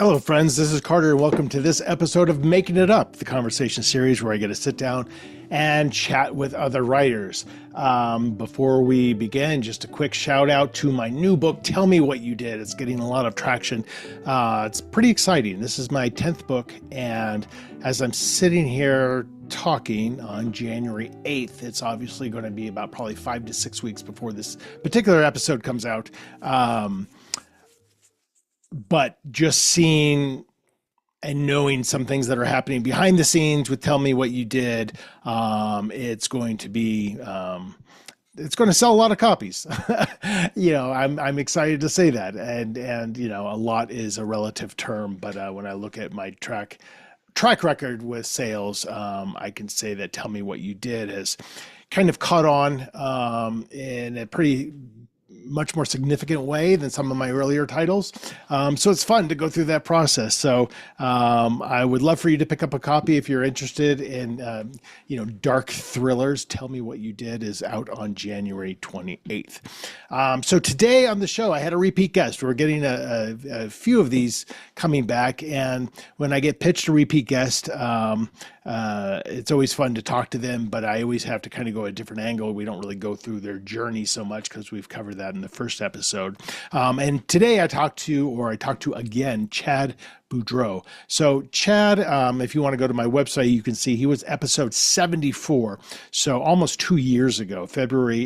Hello, friends. This is Carter, and welcome to this episode of Making It Up, the conversation series where I get to sit down and chat with other writers. Before we begin, just a quick shout out to my new book, Tell Me What You Did. It's getting a lot of traction. It's pretty exciting. This is my 10th book, and as I'm sitting here talking on January 8th, it's obviously going to be about probably 5 to 6 weeks before this particular episode comes out. But just seeing and knowing some things that are happening behind the scenes with Tell Me What You Did, it's going to be, it's going to sell a lot of copies. I'm excited to say that. And, a lot is a relative term, but when I look at my track record with sales, I can say that Tell Me What You Did has kind of caught on in a pretty much more significant way than some of my earlier titles. So it's fun to go through that process. So I would love for you to pick up a copy if you're interested in, dark thrillers. Tell Me What You Did is out on January 28th. So today on the show, I had a repeat guest. We're getting a few of these coming back. And when I get pitched a repeat guest, it's always fun to talk to them, but I always have to kind of go a different angle. We don't really go through their journey so much because we've covered that in the first episode. And today I talked to again, Chad Boudreaux. So Chad, if you want to go to my website, you can see he was episode 74. So almost 2 years ago, February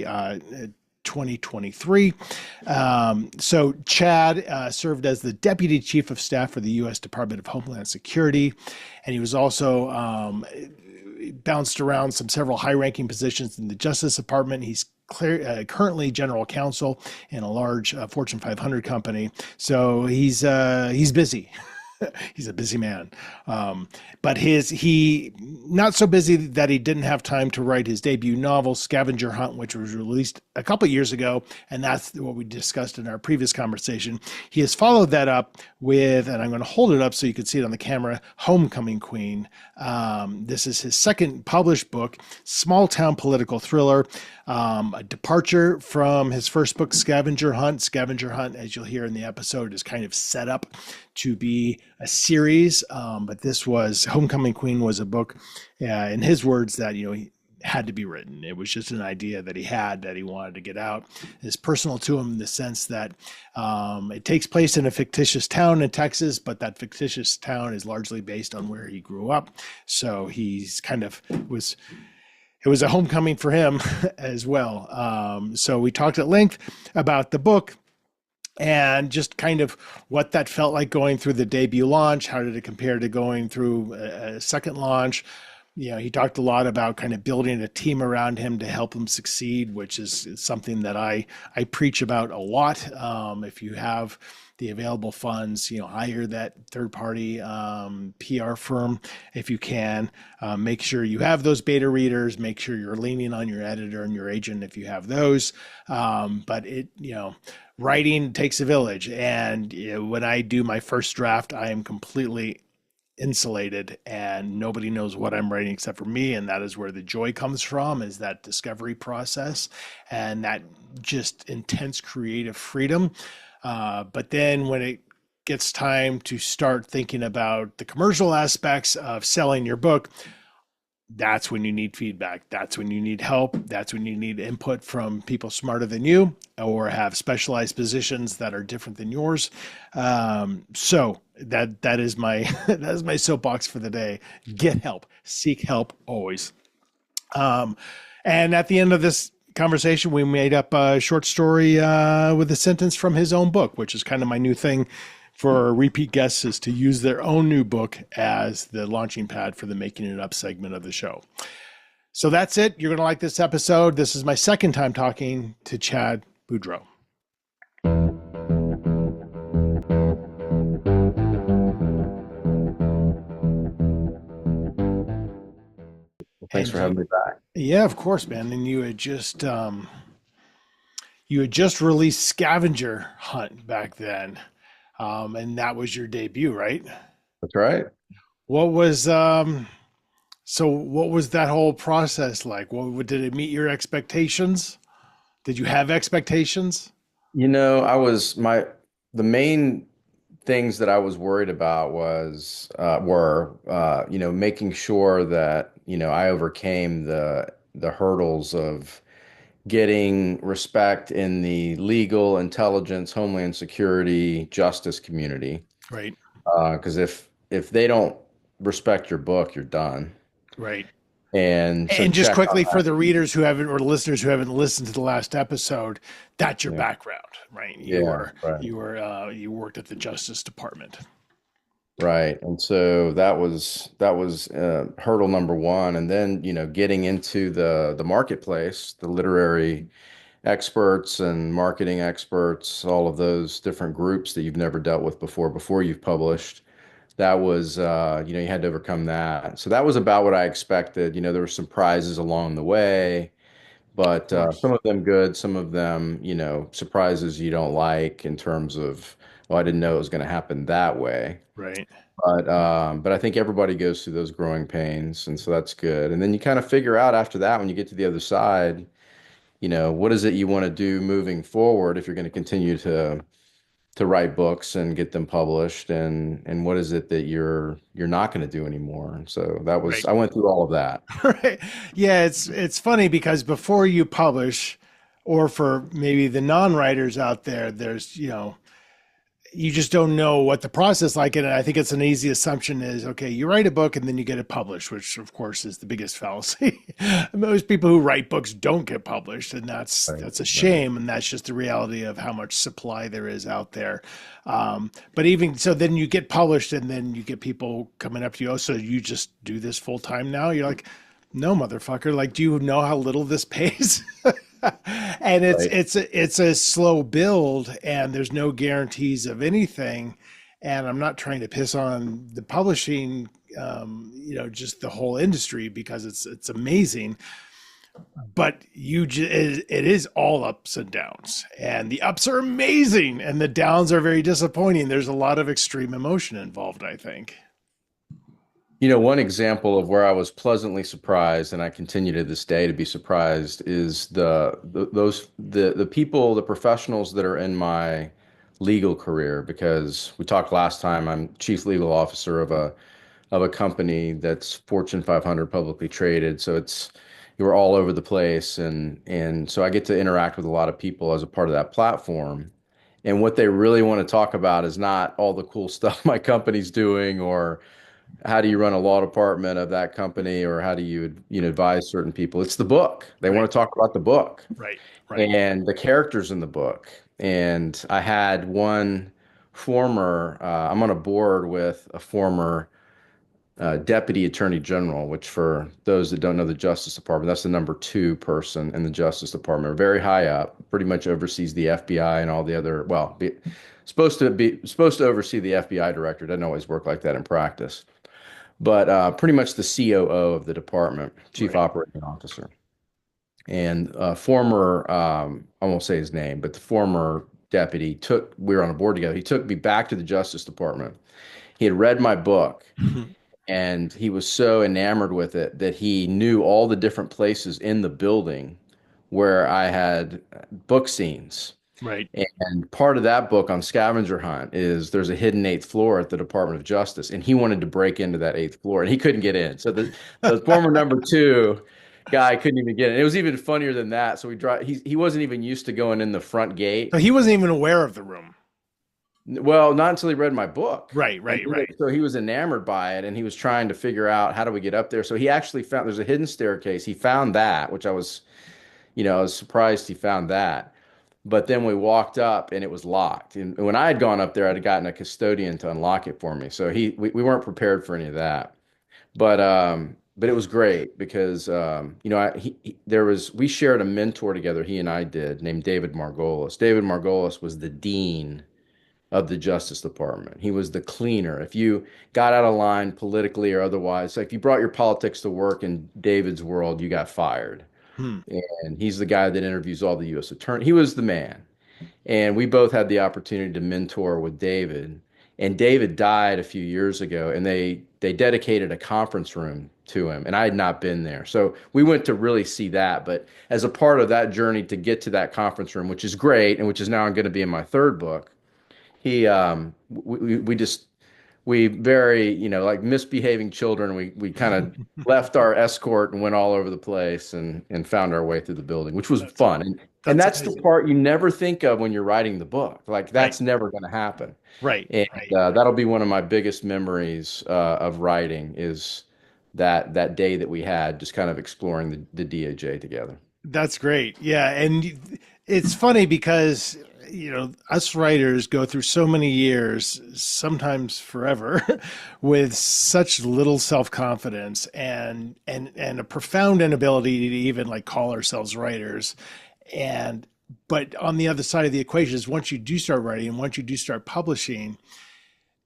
2023. So Chad served as the Deputy Chief of Staff for the U.S. Department of Homeland Security, and he was also bounced around several high-ranking positions in the Justice Department. He's currently general counsel in a large Fortune 500 company. So he's busy. He's a busy man. But he not so busy that he didn't have time to write his debut novel, Scavenger Hunt, which was released a couple years ago. And that's what we discussed in our previous conversation. He has followed that up with, and I'm going to hold it up so you can see it on the camera, Homecoming Queen. This is his second published book, small town political thriller, a departure from his first book, Scavenger Hunt. Scavenger Hunt, as you'll hear in the episode, is kind of set up to be a series. But this was, Homecoming Queen was a book, in his words, that, he had to be written. It was just an idea that he had that he wanted to get out. It's personal to him in the sense that it takes place in a fictitious town in Texas, but that fictitious town is largely based on where he grew up. So he's it was a homecoming for him as well. So we talked at length about the book and just kind of what that felt like going through the debut launch. How did it compare to going through a second launch? He talked a lot about kind of building a team around him to help him succeed, which is something that I preach about a lot. If you have the available funds, hire that third-party PR firm if you can. Make sure you have those beta readers. Make sure you're leaning on your editor and your agent if you have those. But writing takes a village. And when I do my first draft, I am completely insulated and nobody knows what I'm writing except for me. And that is where the joy comes from, is that discovery process and that just intense creative freedom. But then when it gets time to start thinking about the commercial aspects of selling your book, that's when you need feedback. That's when you need help. That's when you need input from people smarter than you or have specialized positions that are different than yours. So that is my that is my soapbox for the day. Get help. Seek help always. And at the end of this conversation, we made up a short story with a sentence from his own book, which is kind of my new thing for repeat guests, is to use their own new book as the launching pad for the Making It Up segment of the show. So that's it. You're going to like this episode. This is my second time talking to Chad Boudreaux. Thanks for having me back. Yeah, of course, man. And you had just released Scavenger Hunt back then. And that was your debut, right? That's right. What was what was that whole process like? Did it meet your expectations? Did you have expectations? The main things that I was worried about were making sure that I overcame the hurdles of getting respect in the legal, intelligence, Homeland Security, justice community. Right. Because if they don't respect your book, you're done. Right. And so And just check on quickly for that. the readers who haven't or listeners who haven't listened to the last episode, that's your Yeah, background, right? yeah, right. You worked at the Justice Department. Right. And so that was hurdle number one. And then, getting into the marketplace, the literary experts and marketing experts, all of those different groups that you've never dealt with before you've published. That was you had to overcome that. So that was about what I expected. There were some prizes along the way, Of but some course. of them good, some of them, surprises you don't like in terms of, well, I didn't know it was going to happen that way. Right. But I think everybody goes through those growing pains, and so that's good. And then you kind of figure out after that, when you get to the other side, what is it you want to do moving forward if you're going to continue to write books and get them published, and what is it that you're not going to do anymore. And so Right. I went through all of that. Right. Yeah, it's funny because before you publish, or for maybe the non-writers out there, there's, you just don't know what the process like. And I think it's an easy assumption is, okay, you write a book and then you get it published, which of course is the biggest fallacy. Most people who write books don't get published, and Right, that's a right, shame. And that's just the reality of how much supply there is out there. But even so, then you get published, and then you get people coming up to you. Oh, so you just do this full time now? You're like, no, motherfucker. Like, do you know how little this pays? And right. it's a slow build, and there's no guarantees of anything. And I'm not trying to piss on the publishing, just the whole industry, because it's amazing. But it is all ups and downs, and the ups are amazing, and the downs are very disappointing. There's a lot of extreme emotion involved, I think. One example of where I was pleasantly surprised, and I continue to this day to be surprised, is the people, the professionals that are in my legal career. Because we talked last time, I'm chief legal officer of a company that's Fortune 500 publicly traded. So you're all over the place, and so I get to interact with a lot of people as a part of that platform. And what they really want to talk about is not all the cool stuff my company's doing, or how do you run a law department of that company, or how do you advise certain people. It's the book. They Right, want to talk about the book right, right, and the characters in the book. And I had one former I'm on a board with a former deputy attorney general, which, for those that don't know, the Justice Department, that's the number two person in the Justice Department, very high up, pretty much oversees the FBI and all the other, well, supposed to oversee the FBI director. Doesn't always work like that in practice, but pretty much the COO of the department, chief right. operating officer. And former, I won't say his name, but the former deputy we were on a board together. He took me back to the Justice Department. He had read my book, and he was so enamored with it that he knew all the different places in the building where I had book scenes. Right. And part of that book on Scavenger Hunt is there's a hidden eighth floor at the Department of Justice, and he wanted to break into that eighth floor, and he couldn't get in. So the former number two guy couldn't even get in. It was even funnier than that. So we drive. He wasn't even used to going in the front So gate. he wasn't even aware of the room. Well, not until he read my book. Right, And right, right. so he was enamored by it, and he was trying to figure out how do we get up there. So he actually found there's a hidden staircase. He found that, which I was surprised he found that. But then we walked up and it was locked. And when I had gone up there, I'd gotten a custodian to unlock it for me. So we weren't prepared for any of that. But it was great because we shared a mentor together, he and I did, named David Margolis. David Margolis was the dean of the Justice Department. He was the cleaner. If you got out of line politically or otherwise, like if you brought your politics to work in David's world, you got fired. Hmm. And he's the guy that interviews all the U.S. attorney. He was the man. And we both had the opportunity to mentor with David. And David died a few years ago, and they dedicated a conference room to him, and I had not been there. So we went to really see that. But as a part of that journey to get to that conference room, which is great, and which is now going to be in my third book, We just we very, like misbehaving children. We kind of left our escort and went all over the place and found our way through the building, which was That's fun. And that's that's the amazing. part you never think of when you're writing the book. Like Right, that's never going to happen. right, And right. that'll be one of my biggest memories of writing is that day that we had just kind of exploring the DOJ together. That's great. Yeah, and it's funny because us writers go through so many years, sometimes forever, with such little self-confidence and a profound inability to even like call ourselves writers. And but on the other side of the equation is once you do start writing and once you do start publishing,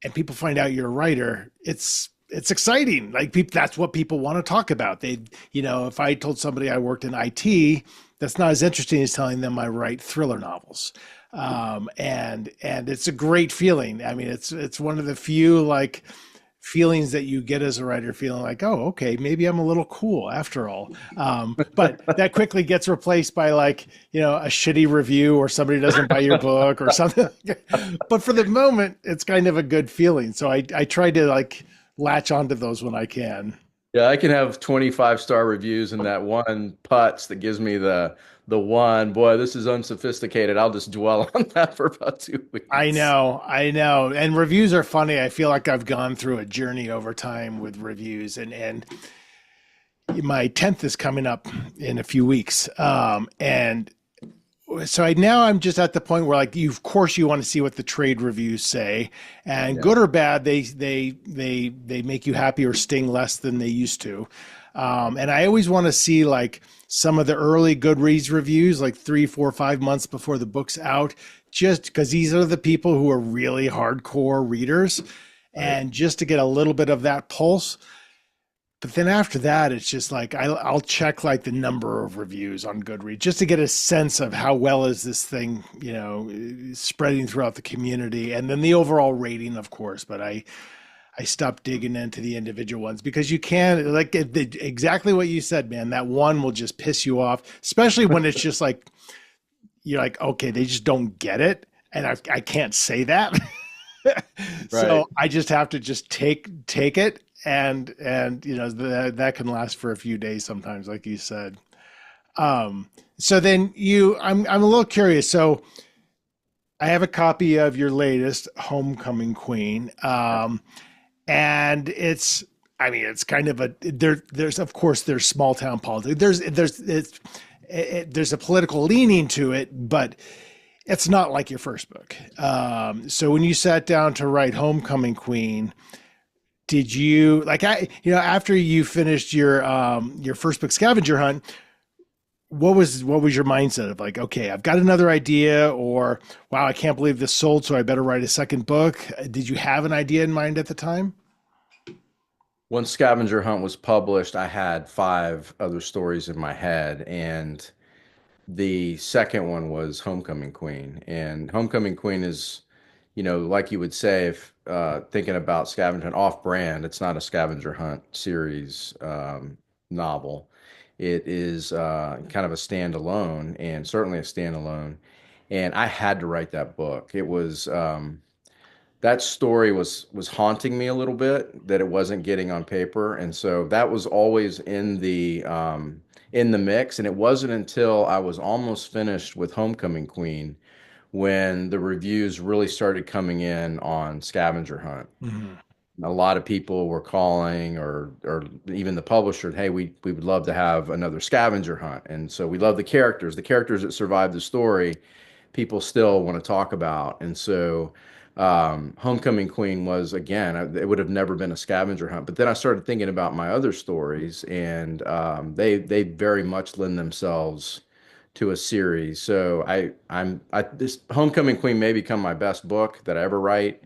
and people find out you're a writer, it's exciting. Like people, that's what people want to talk about. If I told somebody I worked in IT, that's not as interesting as telling them I write thriller novels. And it's a great feeling. I mean, it's one of the few like feelings that you get as a writer, feeling like, oh, okay, maybe I'm a little cool after all. But that quickly gets replaced by like, a shitty review or somebody doesn't buy your book or something. But for the moment, it's kind of a good feeling. So I try to like latch onto those when I can. Yeah, I can have 25-star reviews and that one putz that gives me the one, boy, this is unsophisticated. I'll just dwell on that for about 2 weeks. I know. And reviews are funny. I feel like I've gone through a journey over time with reviews and my 10th is coming up in a few weeks. And so I'm just at the point where like of course you want to see what the trade reviews say, and Yeah. good or bad, they make you happy or sting less than they used to. And I always want to see like some of the early Goodreads reviews, like 3, 4, 5 months before the book's out, just because these are the people who are really hardcore readers, Right. and just to get a little bit of that pulse. But then after that, it's just like I'll check like the number of reviews on Goodreads just to get a sense of how well is this thing, spreading throughout the community, and then the overall rating, of course. But I stopped digging into the individual ones because you can like exactly what you said, man. That one will just piss you off, especially when it's just like you're like, okay, they just don't get it, and I can't say that. Right. So I just have to just take it, and that can last for a few days sometimes, like you said. So then I'm a little curious. So I have a copy of your latest Homecoming Queen, and I mean it's kind of there's of course there's small town politics. There's a political leaning to it, but it's not like your first book. So when you sat down to write Homecoming Queen, did you like after you finished your first book, Scavenger Hunt? What was your mindset of like, okay, I've got another idea, or wow, I can't believe this sold, so I better write a second book? Did you have an idea in mind at the time? Once Scavenger Hunt was published, I had five other stories in my head, and the second one was Homecoming Queen. And Homecoming Queen is, like you would say, if thinking about Scavenger Hunt off-brand, it's not a Scavenger Hunt series novel. It is kind of a standalone, and certainly a standalone. And I had to write that book. It was that story was haunting me a little bit that it wasn't getting on paper, and so that was always in the mix. And it wasn't until I was almost finished with Homecoming Queen when the reviews really started coming in on Scavenger Hunt. Mhm. A lot of people were calling, or even the publisher, hey, we would love to have another Scavenger Hunt, and so we love the characters that survived the story people still want to talk about. And so Homecoming Queen was, again, it would have never been a Scavenger Hunt. But then I started thinking about my other stories, and they very much lend themselves to a series. So this Homecoming Queen may become my best book that I ever write,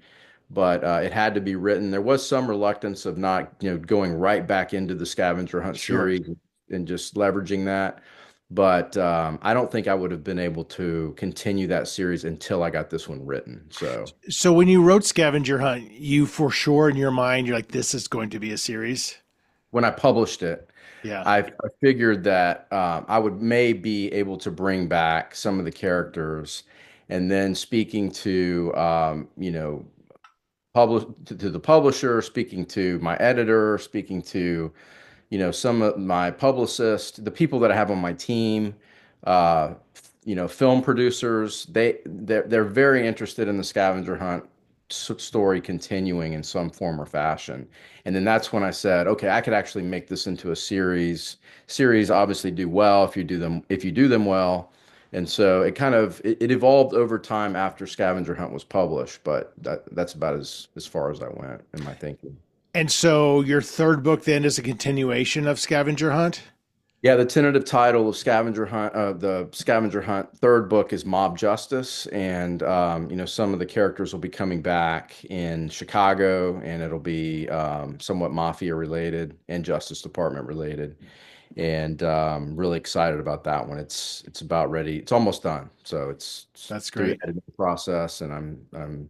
but it had to be written. There was some reluctance of not, going right back into the Scavenger Hunt Sure. series and just leveraging that. But I don't think I would have been able to continue that series until I got this one written. So So when you wrote Scavenger Hunt, you for sure in your mind, you're like, this is going to be a series. when I published it, Yeah. I figured that I would may be able to bring back some of the characters and then speaking to publish to the publisher, speaking to my editor, speaking to some of my publicists, the people that I have on my team, uh, film producers. They're very interested in the scavenger hunt story continuing in some form or fashion. And then that's when I said, okay, I could actually make this into a series. Series obviously do well if you do them well. And so it evolved over time after Scavenger Hunt was published, but that's about as far as I went in my thinking. And so your third book then is a continuation of Scavenger Hunt? Yeah, the tentative title of the Scavenger Hunt third book is Mob Justice, and some of the characters will be coming back in Chicago, and it'll be somewhat mafia related and Justice Department related, and really excited about that one. It's about ready. It's almost done, so it's That's through the great. editing process, and I'm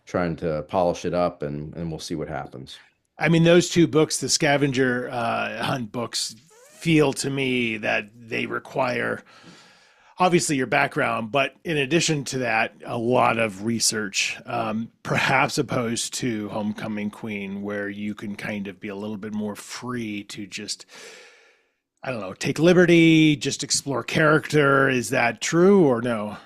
trying to polish it up, and we'll see what happens. I mean, those two books, the Scavenger Hunt books, feel to me that they require obviously your background, but in addition to that, a lot of research, perhaps opposed to Homecoming Queen, where you can kind of be a little bit more free to just, I don't know, take liberty, just explore character. Is that true or no?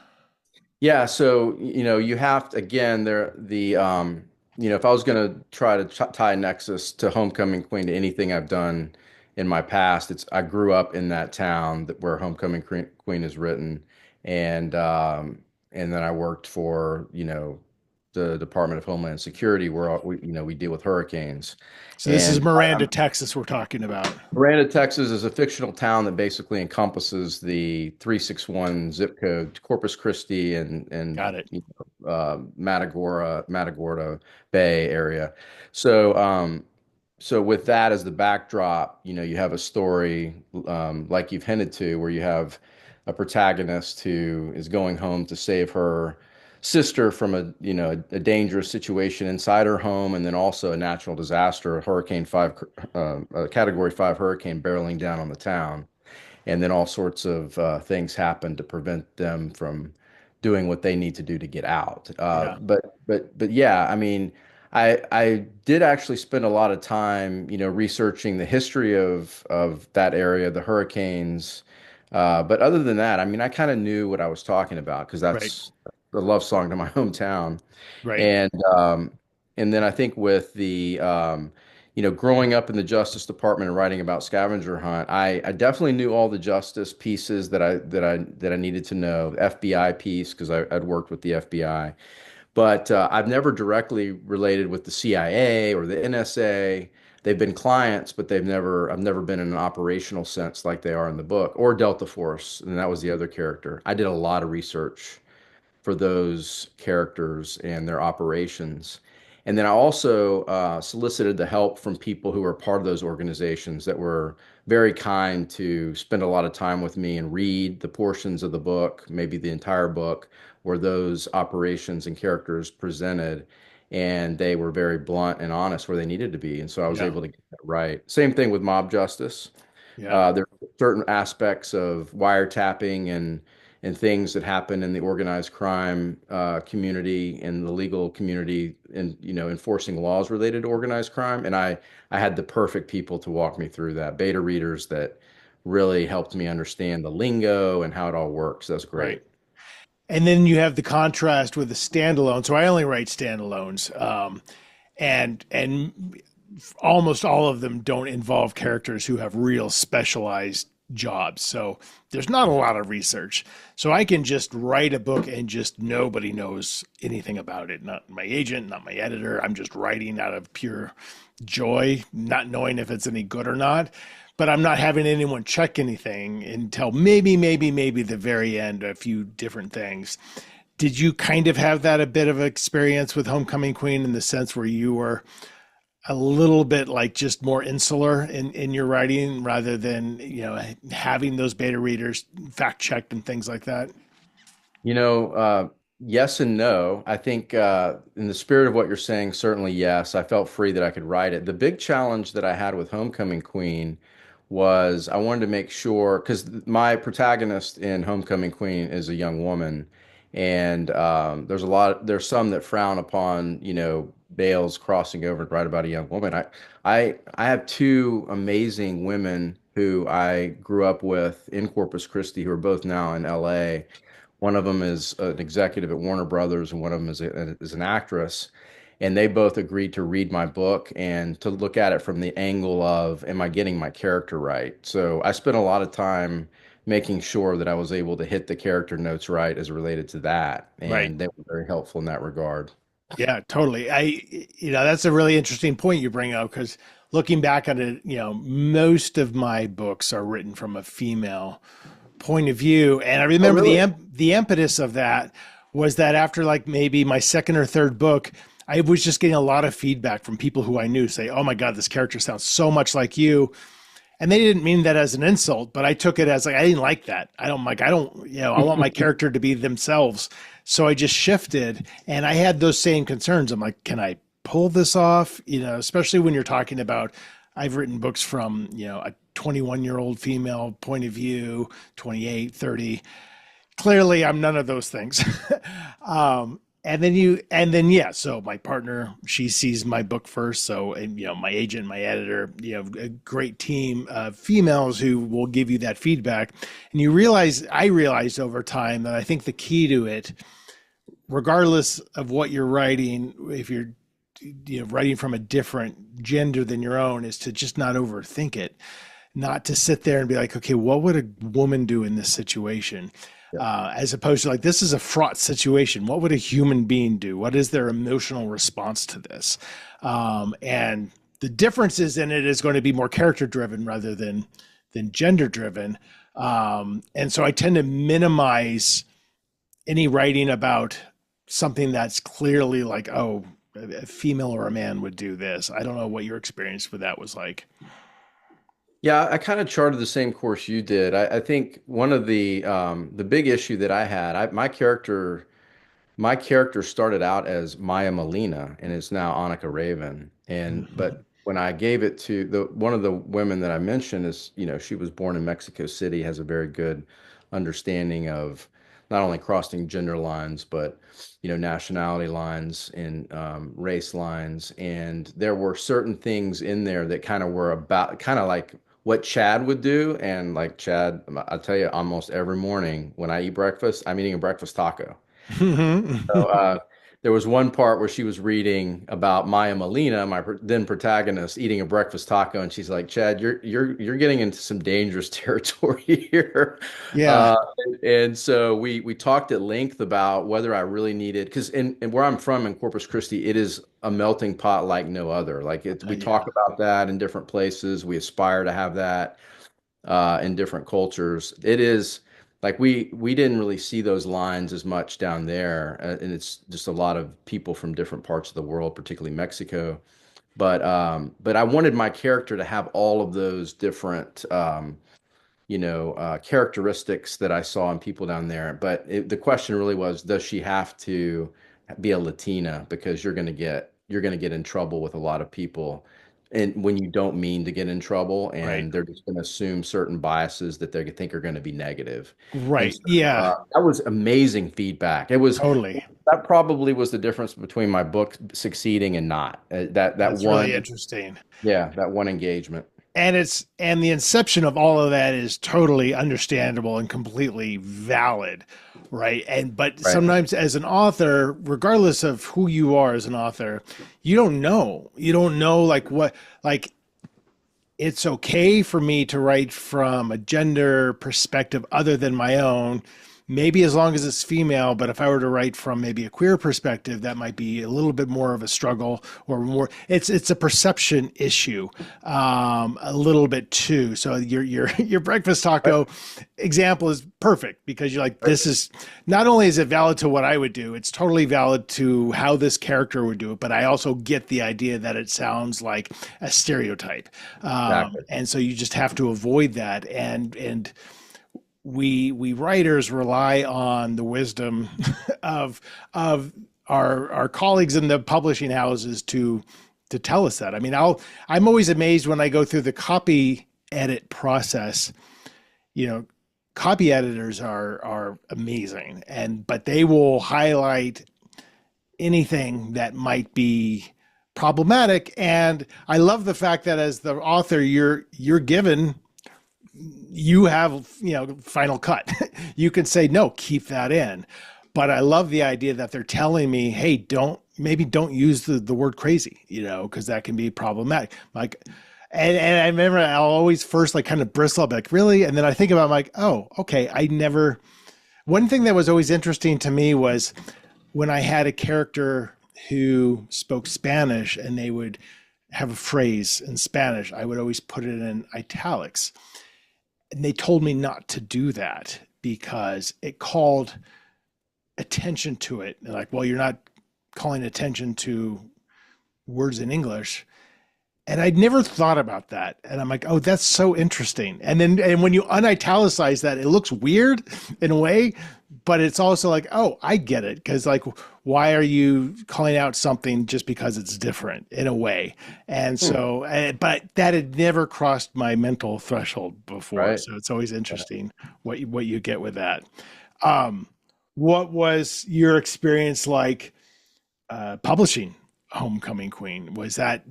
Yeah, so you have to again if I was going to try to tie Nexus to Homecoming Queen to anything I've done in my past, it's I grew up in that town where Queen is written, and then I worked for the Department of Homeland Security where we deal with hurricanes, So this is and Miranda, Texas, we're talking about. Miranda, Texas is a fictional town that basically encompasses the 361 zip code, Corpus Christi and Got it. Matagorda Bay area. So so with that as the backdrop, you have a story like you've hinted to, where you have a protagonist who is going home to save her sister from a dangerous situation inside her home, and then also a natural disaster, a Category 5 hurricane barreling down on the town, and then all sorts of things happen to prevent them from doing what they need to do to get out. Yeah. But yeah, I mean, I did actually spend a lot of time, researching the history of that area, the hurricanes. But other than that, I mean, I kind of knew what I was talking about because Right. that's the love song to my hometown. Right. And and then I think with the growing up in the Justice Department and writing about Scavenger Hunt, I definitely knew all the justice pieces that I needed to know. FBI piece because I'd worked with the FBI, but I've never directly related with the CIA or the NSA. They've been clients, but I've never been in an operational sense like they are in the book, or Delta Force, and that was the other character. I did a lot of research for those characters and their operations. And then I also solicited the help from people who were part of those organizations that were very kind to spend a lot of time with me and read the portions of the book, maybe the entire book, where those operations and characters presented. And they were very blunt and honest where they needed to be. And so I was Yeah. able to get that right. Same thing with mob justice. Yeah. There are certain aspects of wiretapping and things that happen in the organized crime community and the legal community, and enforcing laws related to organized crime. And I had the perfect people to walk me through that. Beta readers that really helped me understand the lingo and how it all works. That's Right. great. And then you have the contrast with the standalone. So I only write standalones, and almost all of them don't involve characters who have real specialized jobs. So there's not a lot of research. So I can just write a book and just nobody knows anything about it. Not my agent, not my editor. I'm just writing out of pure joy, not knowing if it's any good or not. But I'm not having anyone check anything until maybe the very end, a few different things. Did you kind of have that a bit of experience with Homecoming Queen in the sense where you were a little bit like just more insular in your writing rather than, having those beta readers fact checked and things like that? You know, yes and no. I think in the spirit of what you're saying, certainly yes. I felt free that I could write it. The big challenge that I had with Homecoming Queen was I wanted to make sure, because my protagonist in Homecoming Queen is a young woman, And there's some that frown upon, males crossing over to write about a young woman. I have two amazing women who I grew up with in Corpus Christi who are both now in LA. One of them is an executive at Warner Brothers, and one of them is an actress. And they both agreed to read my book and to look at it from the angle of, am I getting my character right? So I spent a lot of time making sure that I was able to hit the character notes right as related to that. Right. And they were very helpful in that regard. Yeah, totally. That's a really interesting point you bring up because looking back at it, most of my books are written from a female point of view. And I Oh, remember really? the impetus of that was that after like maybe my second or third book, I was just getting a lot of feedback from people who I knew say, "Oh my God, this character sounds so much like you." And they didn't mean that as an insult, but I took it as like, I didn't like that. I don't, I want my character to be themselves. So I just shifted and I had those same concerns. I'm like, can I pull this off? Especially when you're talking about, I've written books from, a 21-year-old female point of view, 28, 30. Clearly I'm none of those things. Yeah, so my partner, she sees my book first. So, and, my agent, my editor, a great team of females who will give you that feedback. And I realized over time that I think the key to it, regardless of what you're writing, if you're, writing from a different gender than your own, is to just not overthink it, not to sit there and be like, okay, what would a woman do in this situation? As opposed to like, this is a fraught situation. What would a human being do? What is their emotional response to this? And the differences in it is going to be more character driven rather than gender driven. And so I tend to minimize any writing about something that's clearly like, oh, a female or a man would do this. I don't know what your experience with that was like. Yeah, I kind of charted the same course you did. I think one of the big issue that I had, my character started out as Maya Molina and is now Annika Raven. And Mhm. but when I gave it to the one of the women that I mentioned is, she was born in Mexico City, has a very good understanding of not only crossing gender lines, but nationality lines and race lines. And there were certain things in there that kind of were about kind of like what Chad would do. And like Chad, I'll tell you, almost every morning when I eat breakfast, I'm eating a breakfast taco. So, there was one part where she was reading about Maya Molina, my then protagonist, eating a breakfast taco, and she's like, "Chad, you're getting into some dangerous territory here." Yeah, Uh, and so we talked at length about whether I really needed, because in where I'm from in Corpus Christi, it is a melting pot like no other. Like we talk yeah, about that in different places. We aspire to have that in different cultures. It is like we didn't really see those lines as much down there, and it's just a lot of people from different parts of the world, particularly Mexico. But I wanted my character to have all of those different characteristics that I saw in people down there. But the question really was, does she have to be a Latina? Because you're going to get in trouble with a lot of people, and when you don't mean to get in trouble, right, and they're just going to assume certain biases that they think are going to be negative. And right. so Yeah, that was amazing feedback. totally. That probably was the difference between my book succeeding and not. That That's really one, interesting. yeah, that one engagement. And the inception of all of that is totally understandable and completely valid, right? But Right. sometimes as an author, regardless of who you are as an author, you don't know like what, like it's okay for me to write from a gender perspective other than my own, maybe as long as it's female. But if I were to write from maybe a queer perspective, that might be a little bit more of a struggle or more. It's a perception issue, a little bit too. So your breakfast Right. taco example is perfect because you're like, this is not only is it valid to what I would do, it's totally valid to how this character would do it. But I also get the idea that it sounds like a stereotype, Exactly. and so you just have to avoid that. And we writers rely on the wisdom of our colleagues in the publishing houses to tell us that. I mean, I'm always amazed when I go through the copy edit process. You know, copy editors are amazing, and but they will highlight anything that might be problematic. And I love the fact that as the author, you're given, you have, final cut. You can say no, keep that in. But I love the idea that they're telling me, hey, don't use the word crazy, because that can be problematic. Like, and I remember I'll always first like kind of bristle, like, really? And then I think about it, I'm like, oh, okay. One thing that was always interesting to me was when I had a character who spoke Spanish and they would have a phrase in Spanish, I would always put it in italics. And they told me not to do that because it called attention to it. They're like, well, you're not calling attention to words in English. And I'd never thought about that. And I'm like, oh, that's so interesting. And when you unitalicize that, it looks weird in a way, but it's also like, oh, I get it. Because like, why are you calling out something just because it's different in a way? And so, but that had never crossed my mental threshold before. Right. So it's always interesting what you get with that. Um, what was your experience like publishing Homecoming Queen? Was that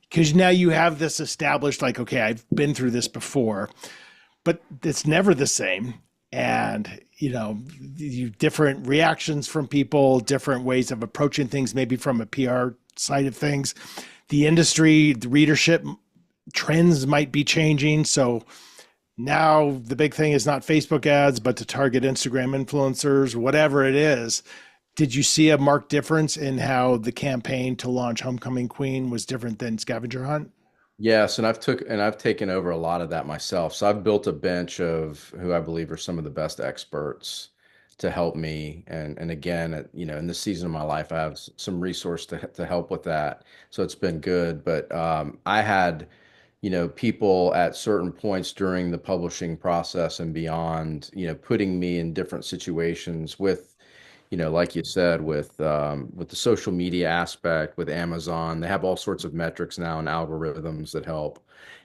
because now you have this established, like, okay, I've been through this before, but it's never the same. And, you different reactions from people, different ways of approaching things, maybe from a PR side of things. The industry, the readership trends might be changing. So now the big thing is not Facebook ads, but to target Instagram influencers, whatever it is. Did you see a marked difference in how the campaign to launch Homecoming Queen was different than Scavenger Hunt? Yes, and I've taken over a lot of that myself. So I've built a bench of who I believe are some of the best experts to help me. And again, in this season of my life, I have some resource to help with that. So it's been good. But I had, people at certain points during the publishing process and beyond, putting me in different situations with, like you said, with the social media aspect, with Amazon. They have all sorts of metrics now and algorithms that help.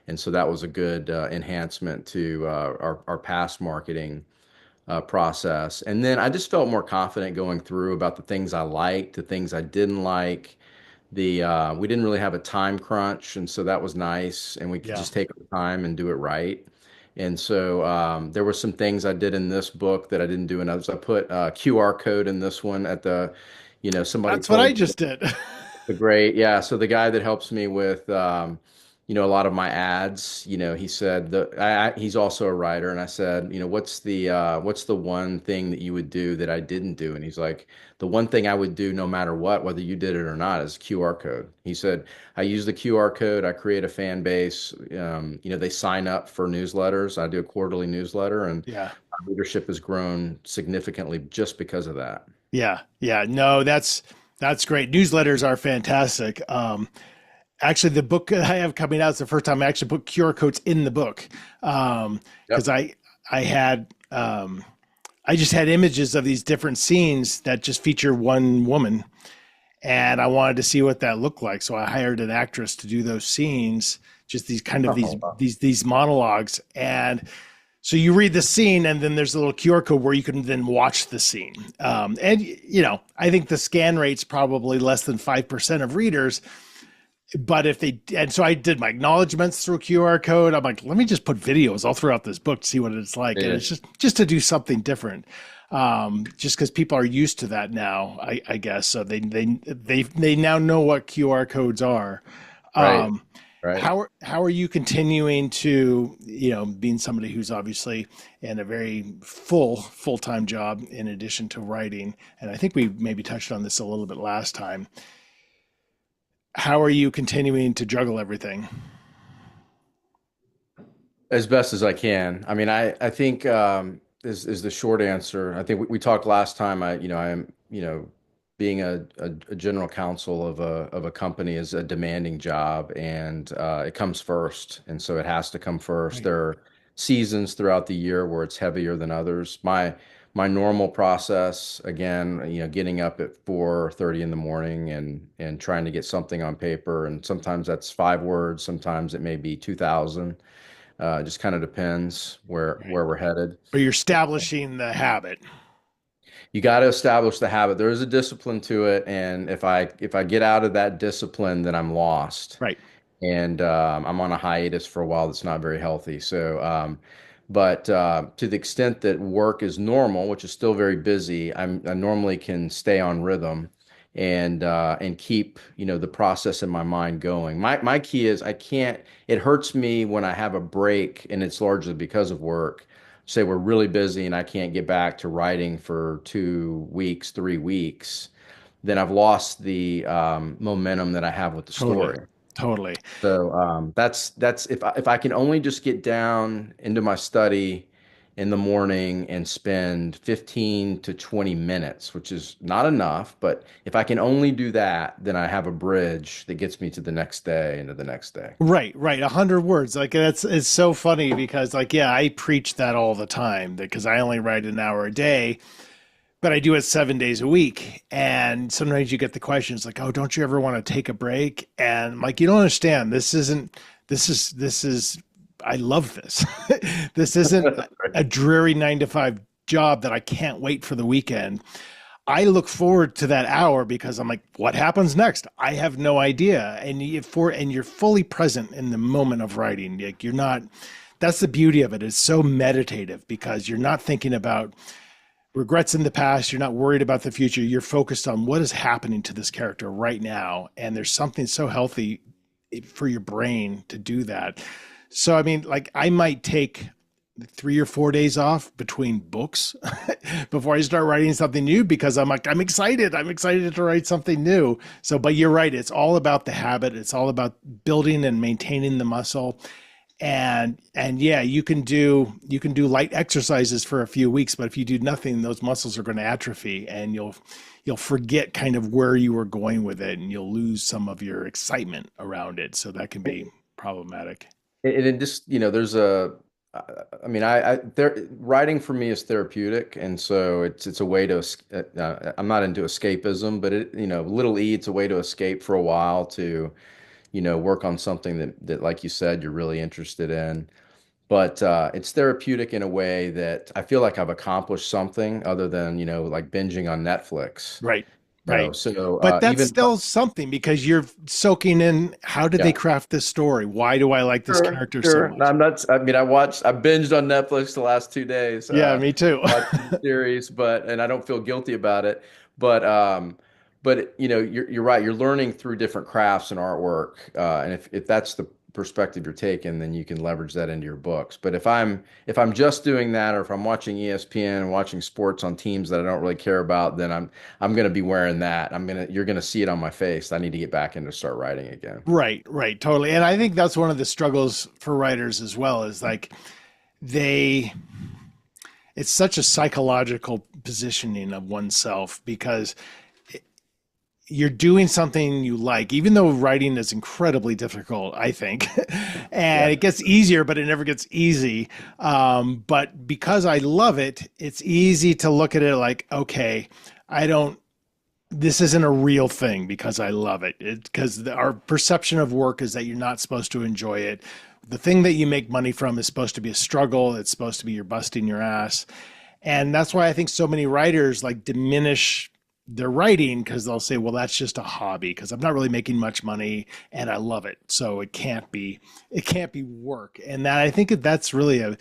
And so that was a good enhancement to our past marketing process. And then I just felt more confident going through about the things I liked, the things I didn't like. We didn't really have a time crunch, and so that was nice, and we could Yeah. just take our time and do it right. And so there were some things I did in this book that I didn't do in others. I put a QR code in this one somebody That's what I told just did. the great, yeah. So the guy that helps me with, a lot of my ads, he said he's also a writer, and I said, what's the one thing that you would do that I didn't do? And he's like, the one thing I would do no matter what, whether you did it or not, is QR code. He said, I use the QR code, I create a fan base. They sign up for newsletters. I do a quarterly newsletter, and Yeah. our readership has grown significantly just because of that. Yeah. Yeah. No, that's great. Newsletters are fantastic. Actually, the book I have coming out is the first time I actually put QR codes in the book. Because Yep. I had I just had images of these different scenes that just feature one woman, and I wanted to see what that looked like. So I hired an actress to do those scenes, just these kind of Oh, wow. these monologues. And so you read the scene, and then there's a little QR code where you can then watch the scene. And I think the scan rate's probably less than 5% of readers. But and so I did my acknowledgments through QR code. I'm like, let me just put videos all throughout this book to see what it's like. And Yeah. it's just to do something different. Just because people are used to that now, I guess. So they now know what QR codes are. Right. Um, Right. how are you continuing to, being somebody who's obviously in a very full-time job in addition to writing, and I think we maybe touched on this a little bit last time. How are you continuing to juggle everything? As best as I can. I mean, I think is the short answer. I think we talked last time. I'm being a general counsel of a company is a demanding job, and it comes first, and so it has to come first. Right. There are seasons throughout the year where it's heavier than others. My normal process, again, getting up at 4:30 in the morning and trying to get something on paper, and sometimes that's 5 words, sometimes it may be 2,000. Just kind of depends Right. where we're headed. But you're establishing the habit. You got to establish the habit. There is a discipline to it, and if I get out of that discipline, then I'm lost, Right. and I'm on a hiatus for a while. That's not very healthy. But to the extent that work is normal, which is still very busy, I normally can stay on rhythm and keep the process in my mind going. My key is I can't. It hurts me when I have a break, and it's largely because of work. Say we're really busy and I can't get back to writing for 2 weeks, 3 weeks, then I've lost the momentum that I have with the Totally. story. Totally. So that's if I can only just get down into my study in the morning and spend 15 to 20 minutes, which is not enough, but if I can only do that, then I have a bridge that gets me to the next day and to the next day. Right, right. 100 words. Like that's it's so funny because like yeah, I preach that all the time because I only write an hour a day, but I do it 7 days a week. And sometimes you get the questions like, "Oh, don't you ever want to take a break?" And I'm like, you don't understand. This isn't. This is. I love this. This isn't a dreary 9 to 5 job that I can't wait for the weekend. I look forward to that hour because I'm like, what happens next? I have no idea. And you're fully present in the moment of writing. Like you're not. That's the beauty of it. It's so meditative because you're not thinking about regrets in the past. You're not worried about the future. You're focused on what is happening to this character right now. And there's something so healthy for your brain to do that. So, I mean, like I might take 3 or 4 days off between books before I start writing something new because I'm like, I'm excited. I'm excited to write something new. So, but you're right. It's all about the habit. It's all about building and maintaining the muscle and yeah, you can do light exercises for a few weeks, but if you do nothing, those muscles are going to atrophy and you'll forget kind of where you were going with it and you'll lose some of your excitement around it, so that can be problematic. And just, there's I mean, writing for me is therapeutic, and so it's a way to. I'm not into escapism, but little E, it's a way to escape for a while to, work on something that, like you said, you're really interested in. But it's therapeutic in a way that I feel like I've accomplished something other than, like binging on Netflix. Right, right. So But that's even still something because you're soaking in, how did they yeah. craft this story? Why do I like this Sure, character so sure. No, much? I'm not. I mean, I binged on Netflix the last 2 days, Yeah, me too. watching the series, and I don't feel guilty about it. But, you're right. You're learning through different crafts and artwork, and if that's the perspective you're taking, then you can leverage that into your books. But if I'm just doing that, or if I'm watching ESPN and watching sports on teams that I don't really care about, then I'm going to be wearing that. You're going to see it on my face. I need to get back into start writing again. Right, right, totally. And I think that's one of the struggles for writers as well, is like they it's such a psychological positioning of oneself because you're doing something you like, even though writing is incredibly difficult, I think. And Yeah. it gets easier, but it never gets easy. But because I love it, it's easy to look at it like, okay, I don't, this isn't a real thing because I love it. Because our perception of work is that you're not supposed to enjoy it. The thing that you make money from is supposed to be a struggle. It's supposed to be you're busting your ass. And that's why I think so many writers like diminish their writing because they'll say, well, that's just a hobby because I'm not really making much money and I love it. So it can't be work. And that I think that's really a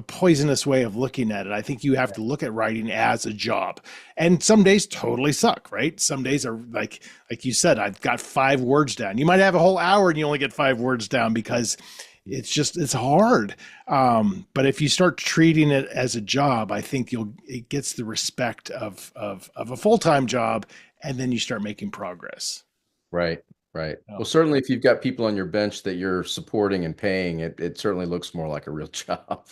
poisonous way of looking at it. I think you have to look at writing as a job. And some days totally suck, right? Some days are like you said, I've got 5 words down. You might have a whole hour and you only get 5 words down because it's hard. But if you start treating it as a job, I think it gets the respect of a full-time job, and then you start making progress. Right, right. Well, Oh, certainly if you've got people on your bench that you're supporting and paying, it certainly looks more like a real job.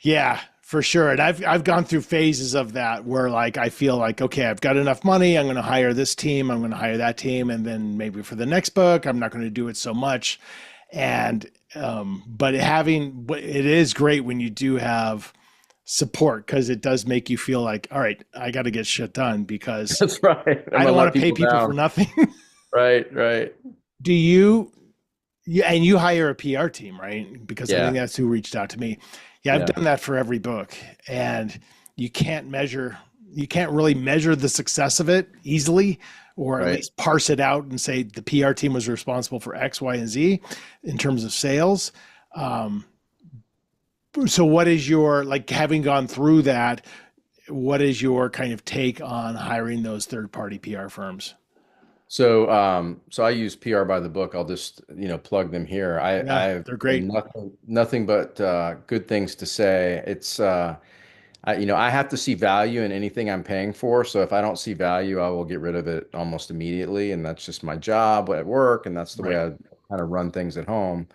yeah, for sure. And I've gone through phases of that where like I feel like, okay, I've got enough money, I'm going to hire this team, I'm going to hire that team, and then maybe for the next book, I'm not going to do it so much. And but it is great when you do have support because it does make you feel like, all right, I got to get shit done because That's right. I'm I gonna don't let want to pay people people for down. nothing. Right, right. Do you Yeah, and you hire a PR team, right? Because I think Yeah. that's who reached out to me. Yeah, I've Yeah. done that for every book, and you can't measure, you can't really measure the success of it easily, or at Right. least parse it out and say the PR team was responsible for X, Y, and Z in terms of sales. Um, so, what is your, like, having gone through that? What is your kind of take on hiring those third-party PR firms? So I use PR by the book. I'll just, plug them here. I Yeah, have they're great. nothing but good things to say. I have to see value in anything I'm paying for. So if I don't see value, I will get rid of it almost immediately. And that's just my job at work, and that's the way Right, I kind of run things at home.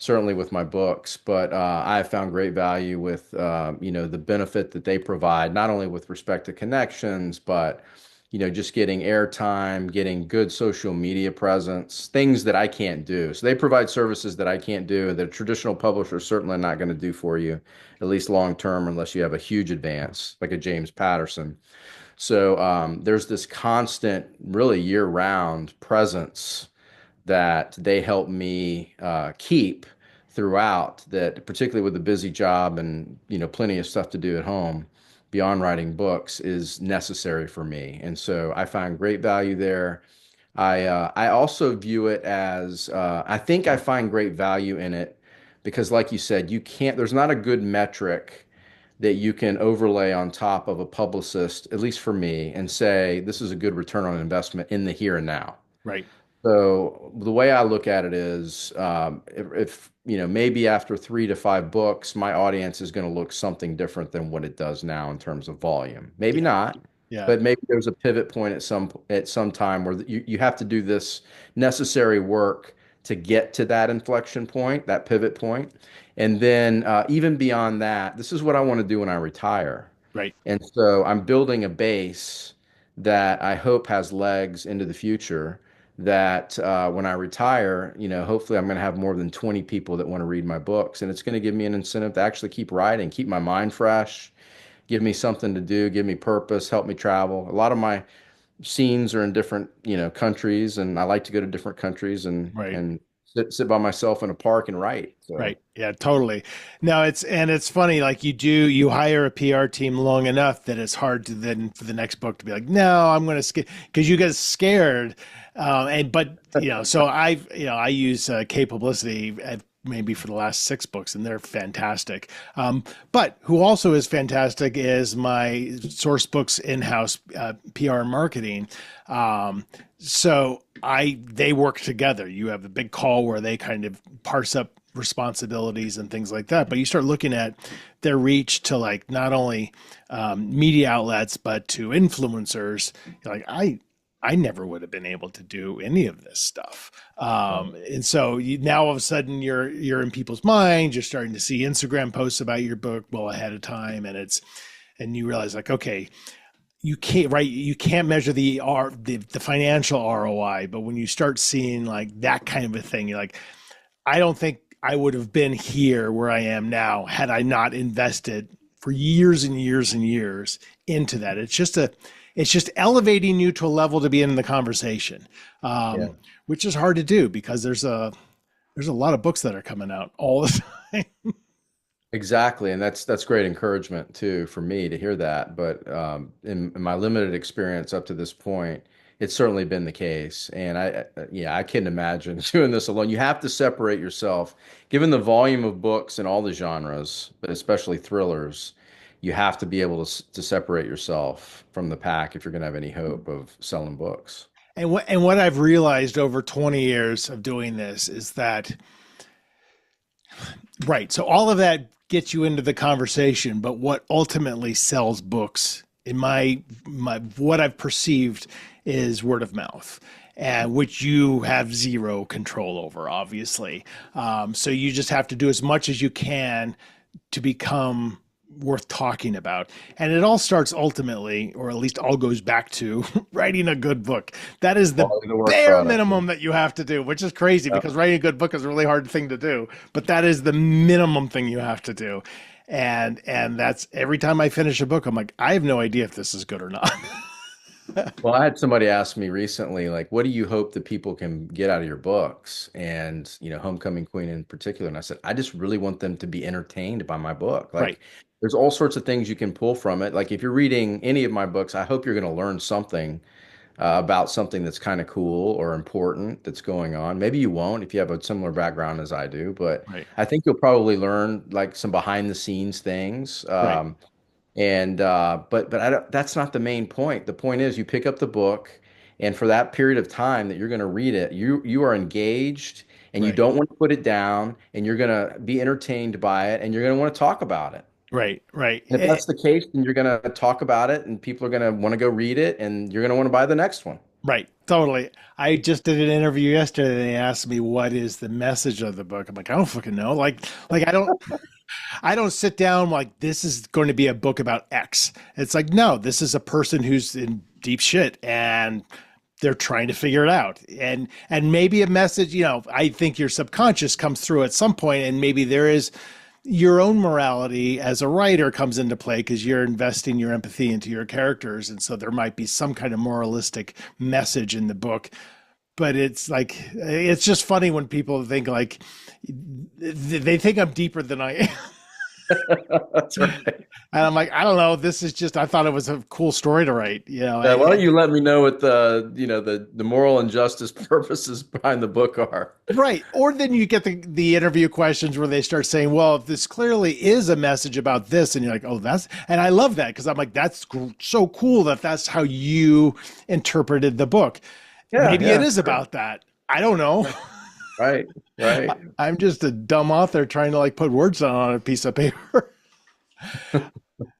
Certainly with my books, but I have found great value with the benefit that they provide, not only with respect to connections, but just getting airtime, getting good social media presence, things that I can't do. So they provide services that I can't do, that a traditional publisher is certainly not going to do for you, at least long term, unless you have a huge advance, like a James Patterson. So there's this constant, really year-round presence that they help me keep throughout that, particularly with a busy job and plenty of stuff to do at home beyond writing books, is necessary for me. And so I find great value there. I also view it as I think I find great value in it because, like you said, you can't. There's not a good metric that you can overlay on top of a publicist, at least for me, and say this is a good return on investment in the here and now. right. So the way I look at it is, if maybe after 3 to 5 books, my audience is going to look something different than what it does now in terms of volume. Maybe Yeah, not, yeah, but maybe there's a pivot point at some time where you have to do this necessary work to get to that inflection point, that pivot point, and then even beyond that, this is what I want to do when I retire. right. And so I'm building a base that I hope has legs into the future. That when I retire, hopefully I'm going to have more than 20 people that want to read my books. And it's going to give me an incentive to actually keep writing, keep my mind fresh, give me something to do, give me purpose, help me travel. A lot of my scenes are in different, countries, and I like to go to different countries and Right. and sit by myself in a park and write. So Right. Yeah, totally. No, it's funny, like you hire a PR team long enough that it's hard to then for the next book to be like, no, I'm going to because you get scared. And but so I use K Publicity maybe for the last 6 books, and they're fantastic. But who also is fantastic is my Source Books in-house PR and marketing. So they work together. You have a big call where they kind of parse up responsibilities and things like that. But you start looking at their reach to, like, not only media outlets but to influencers. You're like, I never would have been able to do any of this stuff. And so now all of a sudden you're in people's minds. You're starting to see Instagram posts about your book well ahead of time, and you realize, like, okay, you can't measure the financial ROI, but when you start seeing like that kind of a thing, you're like, I don't think I would have been here where I am now had I not invested for years and years and years into that. It's just elevating you to a level to be in the conversation, yeah. which is hard to do because there's a lot of books that are coming out all the time. Exactly, and that's great encouragement too for me to hear that. But in my limited experience up to this point, it's certainly been the case. And yeah, I couldn't imagine doing this alone. You have to separate yourself, given the volume of books in all the genres, but especially thrillers. You have to be able to separate yourself from the pack if you're going to have any hope of selling books. And what I've realized over 20 years of doing this is that, right, so all of that gets you into the conversation, but what ultimately sells books in my what I've perceived is word of mouth, and which you have zero control over, obviously. So you just have to do as much as you can to become worth talking about. And it all starts ultimately, or at least all goes back to writing a good book. That is the Quality of the work bare product. minimum that you have to do, which is crazy Yeah. because writing a good book is a really hard thing to do, but that is the minimum thing you have to do. And that's every time I finish a book, I'm like, I have no idea if this is good or not. Well, I had somebody ask me recently, like, what do you hope that people can get out of your books? And, Homecoming Queen in particular. And I said, I just really want them to be entertained by my book. Right, Like, there's all sorts of things you can pull from it. Like, if you're reading any of my books, I hope you're going to learn something about something that's kind of cool or important that's going on. Maybe you won't if you have a similar background as I do, but right, I think you'll probably learn like some behind the scenes things. right, And but I don't, that's not the main point. The point is you pick up the book, and for that period of time that you're going to read it, you are engaged, and you right, don't want to put it down, and you're going to be entertained by it, and you're going to want to talk about it. right, right. And if that's the case, then you're going to talk about it, and people are going to want to go read it, and you're going to want to buy the next one. Right, totally. I just did an interview yesterday. And they asked me what is the message of the book. I'm like, I don't fucking know. Like I don't sit down like this is going to be a book about X. It's like, no, this is a person who's in deep shit and they're trying to figure it out. And maybe a message, I think your subconscious comes through at some point, and maybe there is your own morality as a writer comes into play because you're investing your empathy into your characters. And so there might be some kind of moralistic message in the book. But it's like, it's just funny when people think like, they think I'm deeper than I am. That's right. And I'm like, I don't know. This is just, I thought it was a cool story to write. Yeah, why don't you let me know what the moral and justice purposes behind the book are? Right. Or then you get the interview questions where they start saying, well, if this clearly is a message about this, and you're like, oh, and I love that because I'm like, that's so cool that that's how you interpreted the book. Yeah, Maybe it yeah, is sure. about that. I don't know. Right, right. I'm just a dumb author trying to like put words on a piece of paper.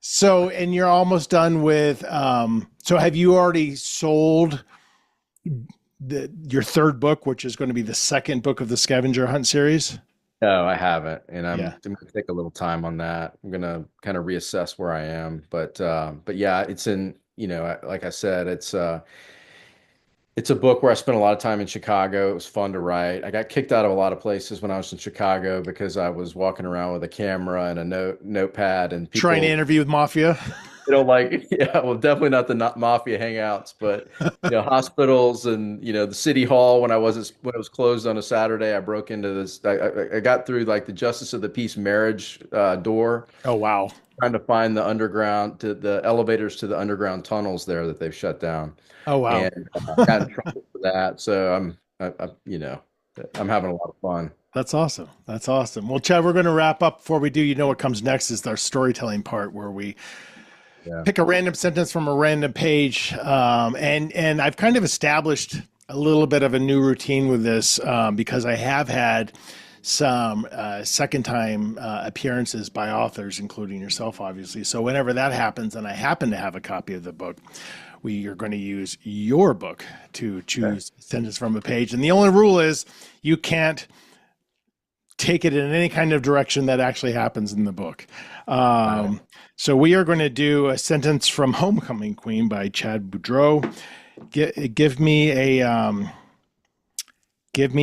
So, and you're almost done with, so have you already sold your third book, which is going to be the second book of the Scavenger Hunt series? No, I haven't, and Yeah. I'm gonna take a little time on that. I'm gonna kind of reassess where I am, but yeah, it's in, like I said, it's a book where I spent a lot of time in Chicago. It was fun to write. I got kicked out of a lot of places when I was in Chicago because I was walking around with a camera and a notepad, and Trying to people interview with Mafia. like, yeah, well, definitely not the not mafia hangouts, but hospitals and the city hall when it was closed on a Saturday. I broke into this. I got through like the Justice of the Peace marriage door, Oh, wow. trying to find the elevators to the underground tunnels there that they've shut down, Oh, wow. and got in trouble for that. So I'm having a lot of fun. That's awesome. That's awesome. Well, Chad, we're going to wrap up. Before we do, what comes next is our storytelling part where we Yeah. pick a random sentence from a random page. And I've kind of established a little bit of a new routine with this because I have had some second time appearances by authors, including yourself, obviously. So whenever that happens, and I happen to have a copy of the book, we are going to use your book to Okay. choose a sentence from a page. And the only rule is you can't take it in any kind of direction that actually happens in the book. Got it. So we are going to do a sentence from Homecoming Queen by Chad Boudreaux. Give me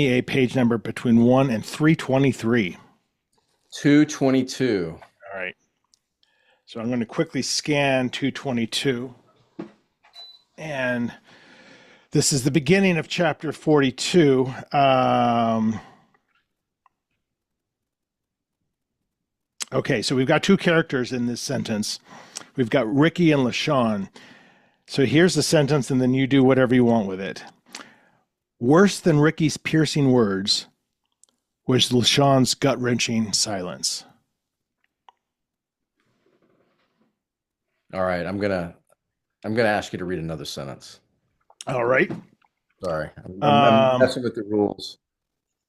a page number between 1 and 323. 222. All right. So I'm going to quickly scan 222. And this is the beginning of chapter 42. Okay, so we've got two characters in this sentence. We've got Ricky and LaShawn. So here's the sentence, and then you do whatever you want with it. Worse than Ricky's piercing words was LaShawn's gut-wrenching silence. All right, I'm gonna ask you to read another sentence. All right. Sorry, I'm Um, messing with the rules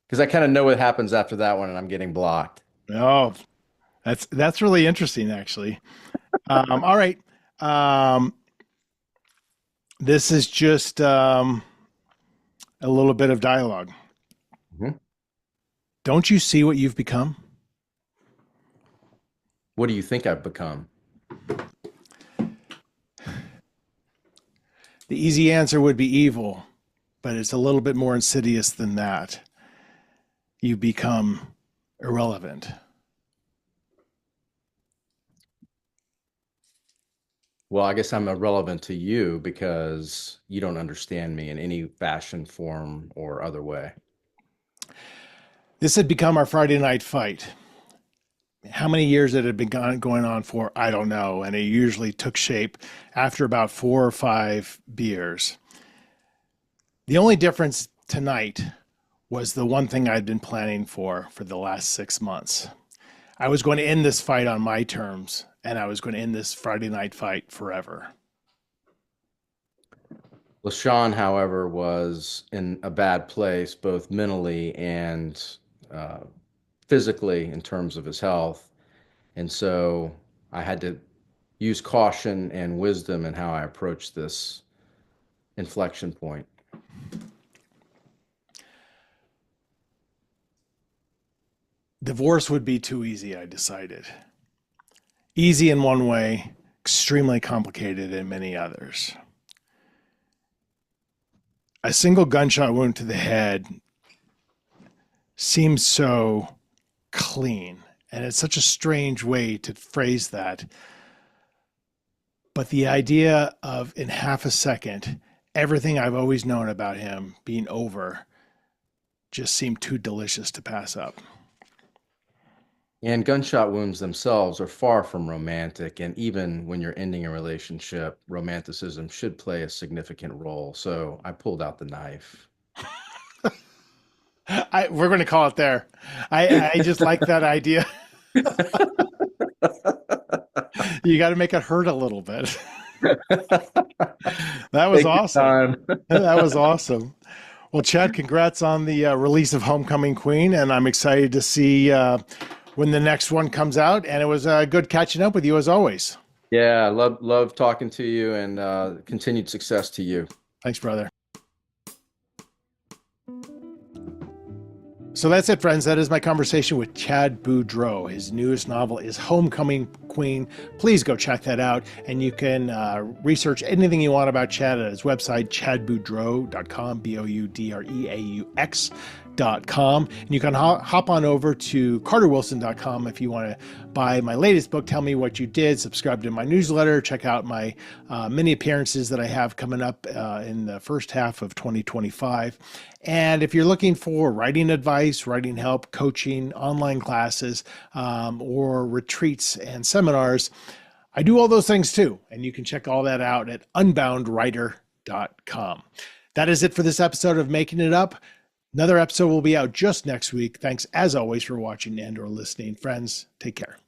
because I kind of know what happens after that one, and I'm getting blocked. oh, that's really interesting, actually. All right. Um, this is just a little bit of dialogue. Mhm. Don't you see what you've become? What do you think I've become? The easy answer would be evil, but it's a little bit more insidious than that. You become irrelevant. Well, I guess I'm irrelevant to you because you don't understand me in any fashion, form, or other way. This had become our Friday night fight. How many years it had been going on for, I don't know. And it usually took shape after about 4 or 5 beers. The only difference tonight was the one thing I'd been planning for the last 6 months. I was going to end this fight on my terms, and I was going to end this Friday night fight forever. LaShawn, however, was in a bad place, both mentally and uh, physically in terms of his health. And so I had to use caution and wisdom in how I approached this inflection point. Divorce would be too easy, I decided. Easy in one way, extremely complicated in many others. A single gunshot wound to the head seems so clean, and it's such a strange way to phrase that. But the idea of, in half a second, everything I've always known about him being over just seemed too delicious to pass up. And gunshot wounds themselves are far from romantic. And even when you're ending a relationship, romanticism should play a significant role. So I pulled out the knife. We're going to call it there. I just like that idea. You got to make it hurt a little bit. That was awesome. That was awesome. Well, Chad, congrats on the release of Homecoming Queen, and I'm excited to see when the next one comes out. And it was good catching up with you as always. Yeah, love talking to you, and continued success to you. Thanks, brother. So that's it, friends. That is my conversation with Chad Boudreaux. His newest novel is Homecoming Queen. Please go check that out. And you can research anything you want about Chad at his website, chadboudreaux.com, BOUDREAUX.com. And you can hop on over to carterwilson.com if you want to buy my latest book, Tell Me What You Did. Subscribe to my newsletter. Check out my many appearances that I have coming up in the first half of 2025. And if you're looking for writing advice, writing help, coaching, online classes, or retreats and seminars, I do all those things too. And you can check all that out at unboundwriter.com. That is it for this episode of Making It Up. Another episode will be out just next week. Thanks as always for watching and or listening. Friends, take care.